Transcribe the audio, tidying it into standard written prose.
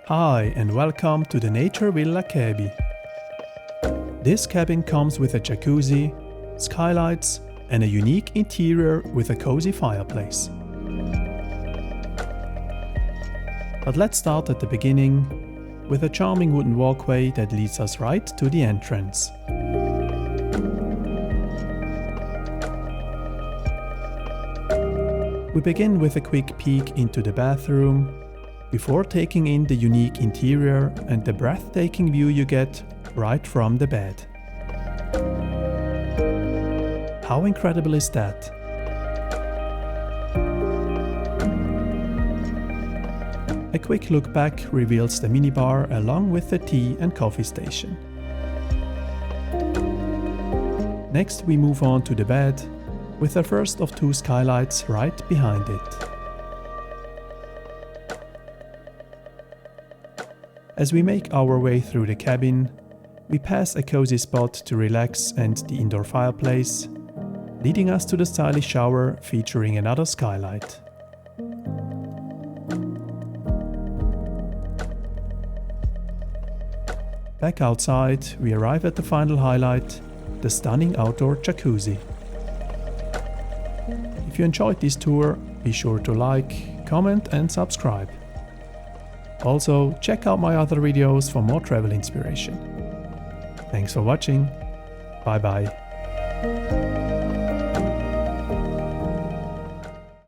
Hi and welcome to the Nature Villa KÄBI. This cabin comes with a jacuzzi, skylights and a unique interior with a cozy fireplace. But let's start at the beginning with a charming wooden walkway that leads us right to the entrance. We begin with a quick peek into the bathroom before taking in the unique interior and the breathtaking view you get right from the bed. How incredible is that? A quick look back reveals the minibar along with the tea and coffee station. Next we move on to the bed with the first of two skylights right behind it. As we make our way through the cabin, we pass a cozy spot to relax and the indoor fireplace, leading us to the stylish shower featuring another skylight. Back outside, we arrive at the final highlight, the stunning outdoor jacuzzi. If you enjoyed this tour, be sure to like, comment and subscribe. Also, check out my other videos for more travel inspiration. Thanks for watching. Bye bye.